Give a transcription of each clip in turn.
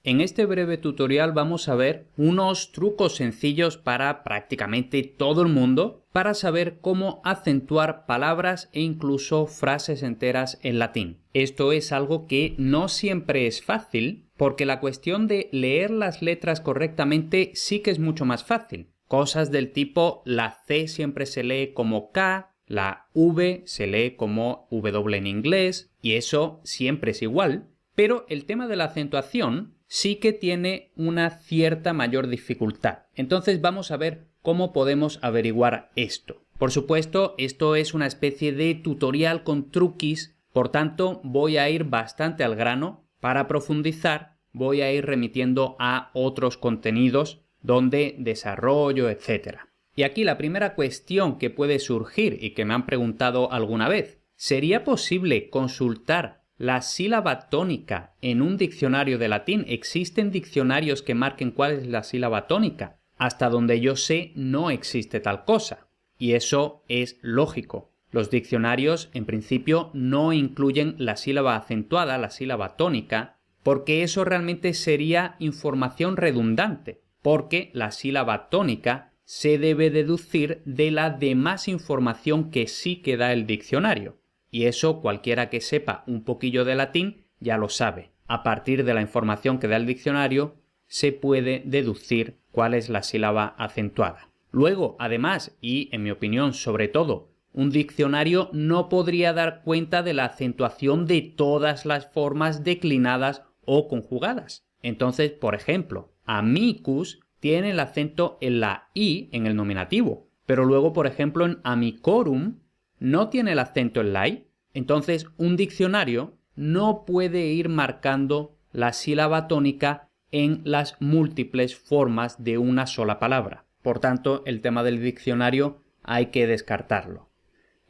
En este breve tutorial vamos a ver unos trucos sencillos para prácticamente todo el mundo para saber cómo acentuar palabras e incluso frases enteras en latín. Esto es algo que no siempre es fácil porque la cuestión de leer las letras correctamente sí que es mucho más fácil. Cosas del tipo la C siempre se lee como K, la V se lee como W en inglés y eso siempre es igual, pero el tema de la acentuación sí que tiene una cierta mayor dificultad. Entonces vamos a ver cómo podemos averiguar esto. Por supuesto, esto es una especie de tutorial con truquis, por tanto voy a ir bastante al grano. Para profundizar voy a ir remitiendo a otros contenidos donde desarrollo, etc. Y aquí la primera cuestión que puede surgir y que me han preguntado alguna vez, ¿sería posible consultar la sílaba tónica en un diccionario de latín? ¿Existen diccionarios que marquen cuál es la sílaba tónica? Hasta donde yo sé, no existe tal cosa. Y eso es lógico. Los diccionarios, en principio, no incluyen la sílaba acentuada, la sílaba tónica, porque eso realmente sería información redundante, porque la sílaba tónica se debe deducir de la demás información que sí que da el diccionario. Y eso cualquiera que sepa un poquillo de latín ya lo sabe. A partir de la información que da el diccionario se puede deducir cuál es la sílaba acentuada. Luego, además, y en mi opinión sobre todo, un diccionario no podría dar cuenta de la acentuación de todas las formas declinadas o conjugadas. Entonces, por ejemplo, amicus tiene el acento en la I en el nominativo, pero luego, por ejemplo, en amicorum no tiene el acento en la I. Entonces, un diccionario no puede ir marcando la sílaba tónica en las múltiples formas de una sola palabra. Por tanto, el tema del diccionario hay que descartarlo.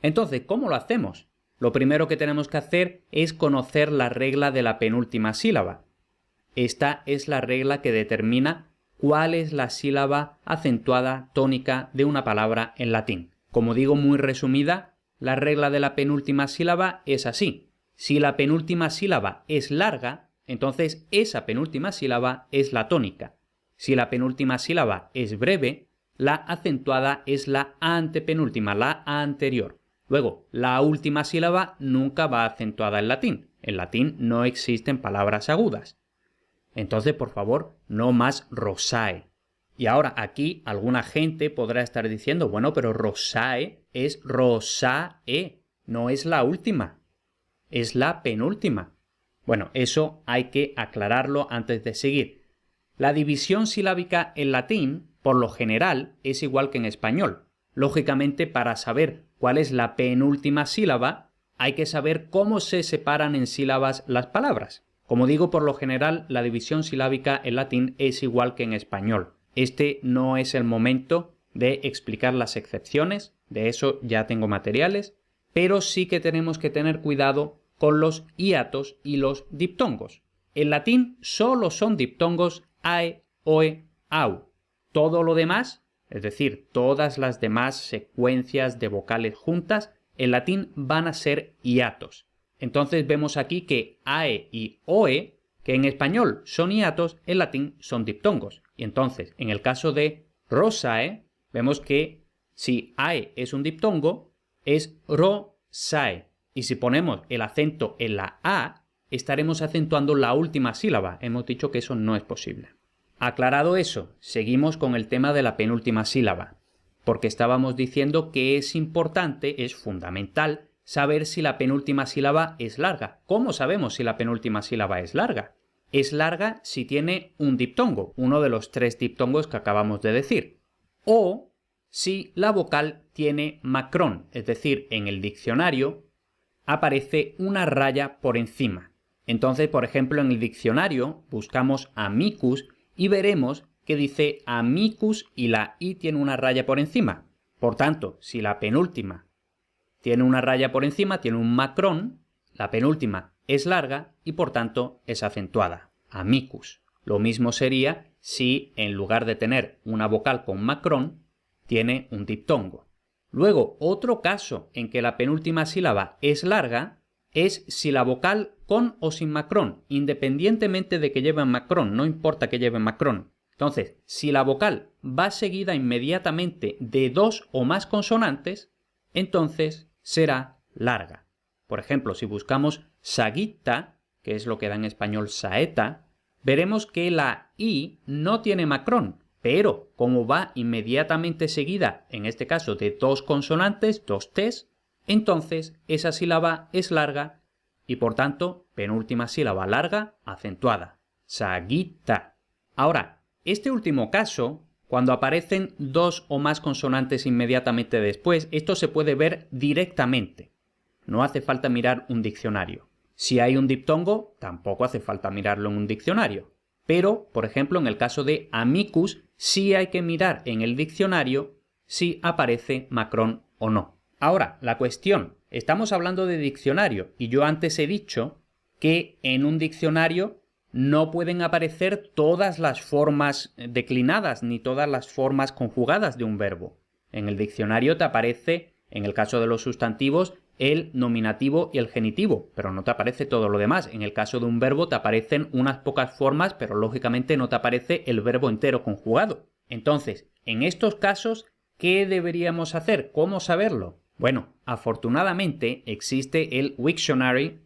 Entonces, ¿cómo lo hacemos? Lo primero que tenemos que hacer es conocer la regla de la penúltima sílaba. Esta es la regla que determina cuál es la sílaba acentuada tónica de una palabra en latín. Como digo muy resumida, la regla de la penúltima sílaba es así. Si la penúltima sílaba es larga, entonces esa penúltima sílaba es la tónica. Si la penúltima sílaba es breve, la acentuada es la antepenúltima, la anterior. Luego, la última sílaba nunca va acentuada en latín. En latín no existen palabras agudas. Entonces, por favor, no más rosae. Y ahora aquí alguna gente podrá estar diciendo, bueno, pero rosae es rosae, no es la última, es la penúltima. Bueno, eso hay que aclararlo antes de seguir. La división silábica en latín, por lo general, es igual que en español. Lógicamente, para saber cuál es la penúltima sílaba, hay que saber cómo se separan en sílabas las palabras. Como digo, por lo general, la división silábica en latín es igual que en español. Este no es el momento de explicar las excepciones, de eso ya tengo materiales, pero sí que tenemos que tener cuidado con los hiatos y los diptongos. En latín solo son diptongos ae, oe, au. Todo lo demás, es decir, todas las demás secuencias de vocales juntas, en latín van a ser hiatos. Entonces vemos aquí que ae y oe, que en español son hiatos, en latín son diptongos. Y entonces, en el caso de rosae, vemos que si ae es un diptongo, es rosae. Y si ponemos el acento en la A, estaremos acentuando la última sílaba. Hemos dicho que eso no es posible. Aclarado eso, seguimos con el tema de la penúltima sílaba, porque estábamos diciendo que es importante, es fundamental, saber si la penúltima sílaba es larga. ¿Cómo sabemos si la penúltima sílaba es larga? Es larga si tiene un diptongo, uno de los 3 diptongos que acabamos de decir. O si la vocal tiene macrón, es decir, en el diccionario aparece una raya por encima. Entonces, por ejemplo, en el diccionario buscamos amicus y veremos que dice amicus y la I tiene una raya por encima. Por tanto, si la penúltima tiene una raya por encima, tiene un macrón, la penúltima es larga y por tanto es acentuada, amicus. Lo mismo sería si en lugar de tener una vocal con macrón, tiene un diptongo. Luego, otro caso en que la penúltima sílaba es larga es si la vocal con o sin macrón, independientemente de que lleven macrón, no importa que lleven macrón. Entonces, si la vocal va seguida inmediatamente de dos o más consonantes, entonces será larga. Por ejemplo, si buscamos saguita, que es lo que da en español saeta, veremos que la i no tiene macrón, pero como va inmediatamente seguida, en este caso de dos consonantes, dos t's, entonces esa sílaba es larga y por tanto penúltima sílaba larga acentuada. Saguita. Ahora, este último caso, cuando aparecen dos o más consonantes inmediatamente después, esto se puede ver directamente. No hace falta mirar un diccionario. Si hay un diptongo, tampoco hace falta mirarlo en un diccionario. Pero, por ejemplo, en el caso de amicus, sí hay que mirar en el diccionario si aparece macrón o no. Ahora, la cuestión, estamos hablando de diccionario y yo antes he dicho que en un diccionario no pueden aparecer todas las formas declinadas ni todas las formas conjugadas de un verbo. En el diccionario te aparece, en el caso de los sustantivos, el nominativo y el genitivo, pero no te aparece todo lo demás. En el caso de un verbo te aparecen unas pocas formas, pero lógicamente no te aparece el verbo entero conjugado. Entonces, en estos casos, ¿qué deberíamos hacer? ¿Cómo saberlo? Bueno, afortunadamente existe el Wiktionary,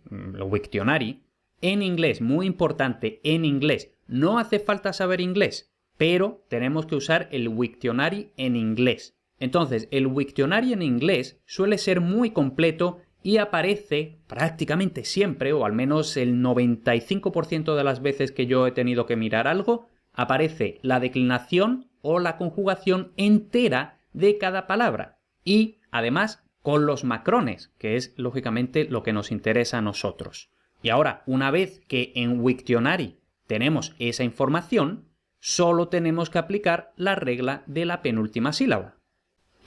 en inglés, muy importante, en inglés. No hace falta saber inglés, pero tenemos que usar el Wiktionary en inglés. Entonces, el Wiktionary en inglés suele ser muy completo y aparece prácticamente siempre, o al menos el 95% de las veces que yo he tenido que mirar algo, aparece la declinación o la conjugación entera de cada palabra. Y, además, con los macrones, que es lógicamente lo que nos interesa a nosotros. Y ahora, una vez que en Wiktionary tenemos esa información, solo tenemos que aplicar la regla de la penúltima sílaba.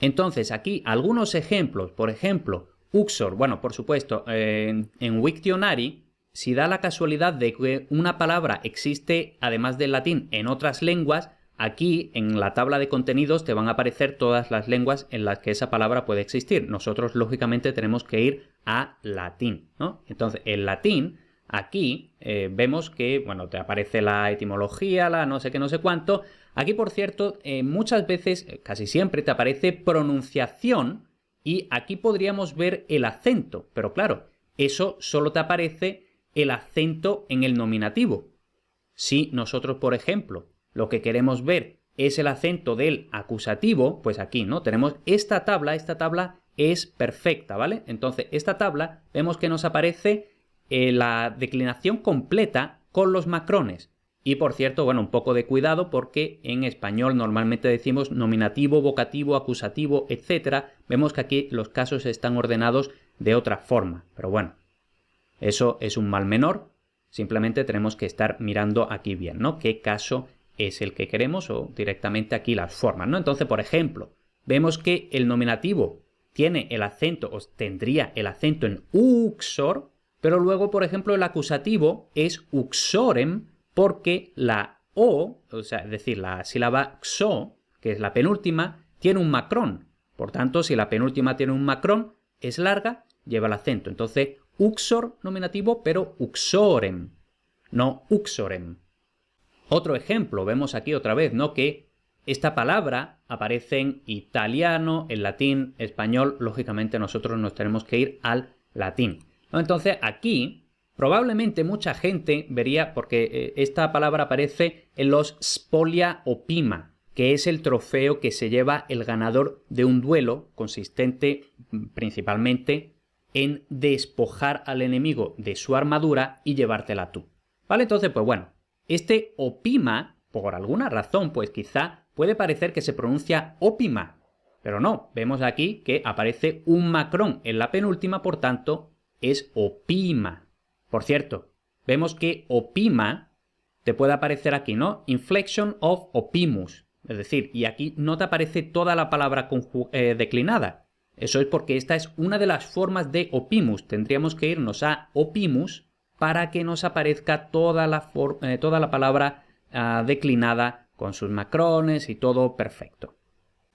Entonces, aquí algunos ejemplos, por ejemplo, uxor, bueno, por supuesto, en Wiktionary, si da la casualidad de que una palabra existe, además del latín, en otras lenguas, aquí en la tabla de contenidos te van a aparecer todas las lenguas en las que esa palabra puede existir. Nosotros, lógicamente, tenemos que ir a latín, ¿no? Entonces, el latín, aquí vemos que, bueno, te aparece la etimología, la no sé qué, no sé cuánto. Aquí, por cierto, muchas veces, casi siempre, te aparece pronunciación y aquí podríamos ver el acento, pero claro, eso solo te aparece el acento en el nominativo. Si nosotros, por ejemplo, lo que queremos ver es el acento del acusativo, pues aquí, ¿no? Tenemos esta tabla es perfecta, ¿vale? Entonces, esta tabla vemos que nos aparece la declinación completa con los macrones. Y por cierto, bueno, un poco de cuidado porque en español normalmente decimos nominativo, vocativo, acusativo, etc. Vemos que aquí los casos están ordenados de otra forma, pero bueno, eso es un mal menor. Simplemente tenemos que estar mirando aquí bien, ¿no? ¿Qué caso es el que queremos o directamente aquí las formas, ¿no? Entonces, por ejemplo, vemos que el nominativo tiene el acento o tendría el acento en uxor, pero luego, por ejemplo, el acusativo es uxorem porque la o sea, es decir, la sílaba xo, que es la penúltima, tiene un macrón. Por tanto, si la penúltima tiene un macrón, es larga, lleva el acento. Entonces, uxor nominativo, pero uxorem, no uxorem. Otro ejemplo, vemos aquí otra vez, ¿no? Que esta palabra aparece en italiano, en latín, español. Lógicamente nosotros nos tenemos que ir al latín, ¿no? Entonces aquí probablemente mucha gente vería, porque esta palabra aparece en los spolia opima, que es el trofeo que se lleva el ganador de un duelo, consistente principalmente en despojar al enemigo de su armadura y llevártela tú. ¿Vale? Entonces, pues bueno, este opima, por alguna razón, pues quizá puede parecer que se pronuncia ópima, pero no, vemos aquí que aparece un macrón en la penúltima, por tanto, es opima. Por cierto, vemos que opima te puede aparecer aquí, ¿no? Inflection of opimus, es decir, y aquí no te aparece toda la palabra declinada. Eso es porque esta es una de las formas de opimus. Tendríamos que irnos a opimus para que nos aparezca toda la palabra declinada con sus macrones y todo perfecto.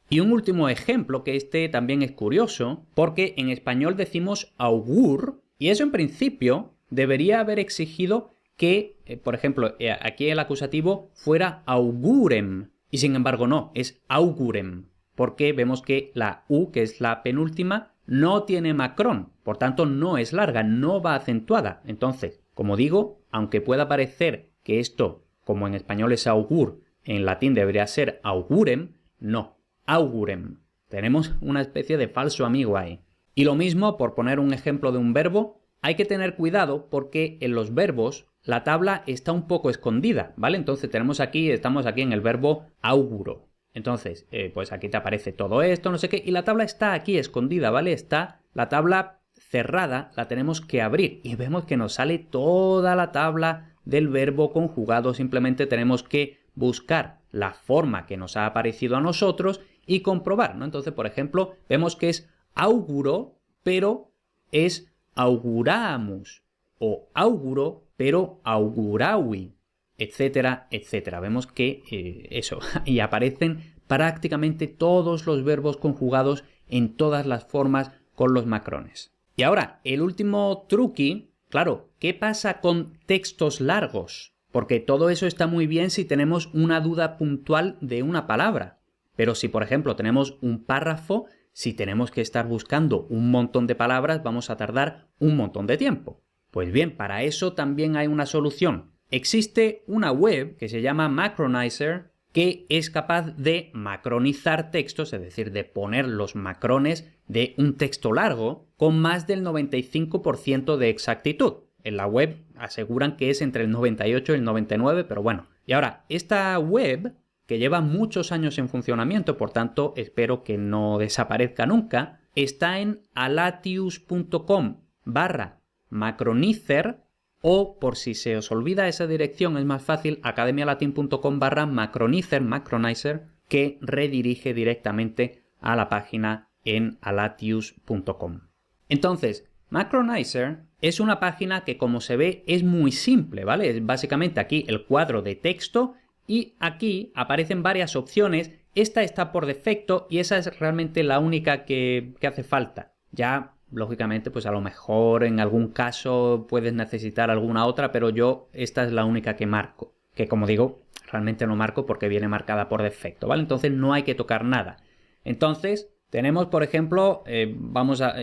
Y un último ejemplo, que este también es curioso, porque en español decimos augur, y eso en principio debería haber exigido que, por ejemplo, aquí el acusativo fuera augurem, y sin embargo no, es augurem, porque vemos que la U, que es la penúltima, no tiene macrón, por tanto no es larga, no va acentuada. Entonces, como digo, aunque pueda parecer que esto, como en español es augur, en latín debería ser augurem, no, augurem. Tenemos una especie de falso amigo ahí. Y lo mismo, por poner un ejemplo de un verbo, hay que tener cuidado porque en los verbos la tabla está un poco escondida, ¿vale? Entonces estamos aquí en el verbo auguro. Entonces, pues aquí te aparece todo esto, no sé qué, y la tabla está aquí escondida, ¿vale? Está la tabla cerrada, la tenemos que abrir y vemos que nos sale toda la tabla del verbo conjugado. Simplemente tenemos que buscar la forma que nos ha aparecido a nosotros y comprobar, ¿no? Entonces, por ejemplo, vemos que es auguro, pero es auguramus, o auguro, pero augurawi, etcétera, etcétera. Vemos que eso, y aparecen prácticamente todos los verbos conjugados en todas las formas con los macrones. Y ahora, el último truqui, claro, ¿qué pasa con textos largos? Porque todo eso está muy bien si tenemos una duda puntual de una palabra. Pero si, por ejemplo, tenemos un párrafo, si tenemos que estar buscando un montón de palabras, vamos a tardar un montón de tiempo. Pues bien, para eso también hay una solución. Existe una web que se llama Macronizer que es capaz de macronizar textos, es decir, de poner los macrones de un texto largo con más del 95% de exactitud. En la web aseguran que es entre el 98 y el 99, pero bueno. Y ahora, esta web, que lleva muchos años en funcionamiento, por tanto, espero que no desaparezca nunca, está en alatius.com/macronizer, o por si se os olvida esa dirección es más fácil, academialatin.com/macronizer, que redirige directamente a la página en alatius.com. Entonces, Macronizer es una página que, como se ve, es muy simple, ¿vale? Es básicamente aquí el cuadro de texto y aquí aparecen varias opciones. Esta está por defecto y esa es realmente la única que hace falta. Ya, lógicamente, pues a lo mejor en algún caso puedes necesitar alguna otra, pero yo esta es la única que marco. Que, como digo, realmente no marco porque viene marcada por defecto, ¿vale? Entonces no hay que tocar nada. Entonces tenemos, por ejemplo,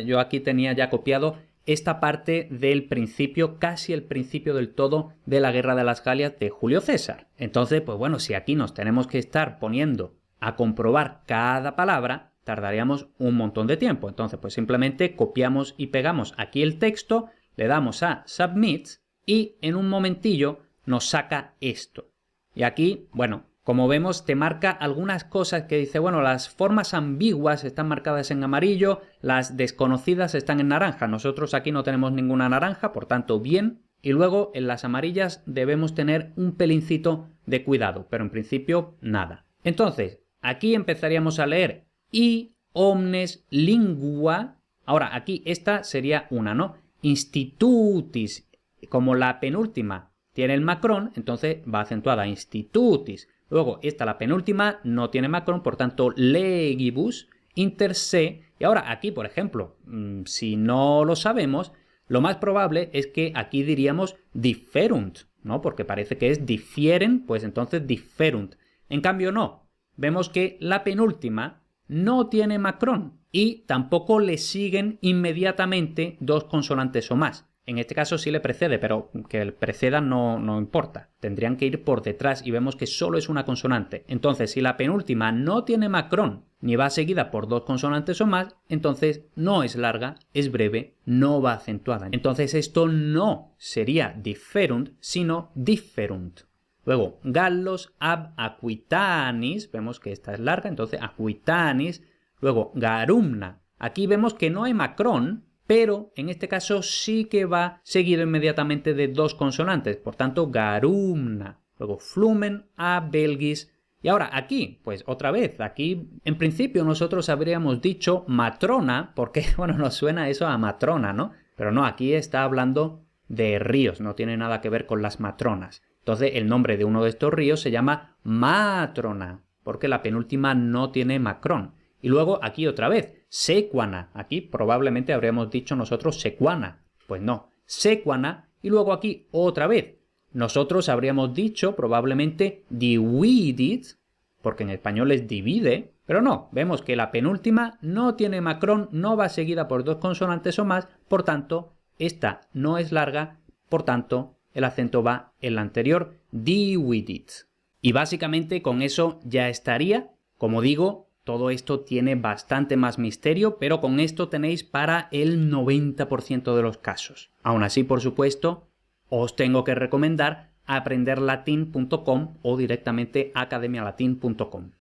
yo aquí tenía ya copiado esta parte del principio, casi el principio del todo de la Guerra de las Galias de Julio César. Entonces, pues bueno, si aquí nos tenemos que estar poniendo a comprobar cada palabra, tardaríamos un montón de tiempo. Entonces, pues simplemente copiamos y pegamos aquí el texto, le damos a Submit y en un momentillo nos saca esto. Y aquí, bueno, como vemos, te marca algunas cosas que dice, bueno, las formas ambiguas están marcadas en amarillo, las desconocidas están en naranja. Nosotros aquí no tenemos ninguna naranja, por tanto, bien. Y luego en las amarillas debemos tener un pelincito de cuidado, pero en principio nada. Entonces, aquí empezaríamos a leer y omnes lingua. Ahora, aquí esta sería una, ¿no? Institutis, como la penúltima tiene el macrón, entonces va acentuada, institutis. Luego, esta, la penúltima, no tiene macrón, por tanto, legibus, inter se. Y ahora, aquí, por ejemplo, si no lo sabemos, lo más probable es que aquí diríamos differunt, ¿no? Porque parece que es difieren, pues entonces differunt. En cambio, no. Vemos que la penúltima no tiene macrón y tampoco le siguen inmediatamente dos consonantes o más. En este caso sí le precede, pero que el preceda no importa. Tendrían que ir por detrás y vemos que solo es una consonante. Entonces, si la penúltima no tiene macrón ni va seguida por dos consonantes o más, entonces no es larga, es breve, no va acentuada. Entonces esto no sería differunt, sino differunt. Luego, gallos ab aquitanis, vemos que esta es larga, entonces aquitanis. Luego, garumna. Aquí vemos que no hay macrón, pero en este caso sí que va seguido inmediatamente de dos consonantes, por tanto, garumna. Luego, flumen a belgis. Y ahora aquí, pues otra vez, aquí en principio nosotros habríamos dicho matrona, porque, bueno, nos suena eso a matrona, ¿no? Pero no, aquí está hablando de ríos, no tiene nada que ver con las matronas. Entonces, el nombre de uno de estos ríos se llama Matrona, porque la penúltima no tiene macrón. Y luego aquí otra vez, Sequana. Aquí probablemente habríamos dicho nosotros Sequana. Pues no, Sequana y luego aquí otra vez. Nosotros habríamos dicho probablemente divided, porque en español es divide, pero no, vemos que la penúltima no tiene macrón, no va seguida por dos consonantes o más, por tanto, esta no es larga, por tanto, el acento va en la anterior, divided. Y básicamente con eso ya estaría. Como digo, todo esto tiene bastante más misterio, pero con esto tenéis para el 90% de los casos. Aún así, por supuesto, os tengo que recomendar aprenderlatin.com o directamente academialatin.com.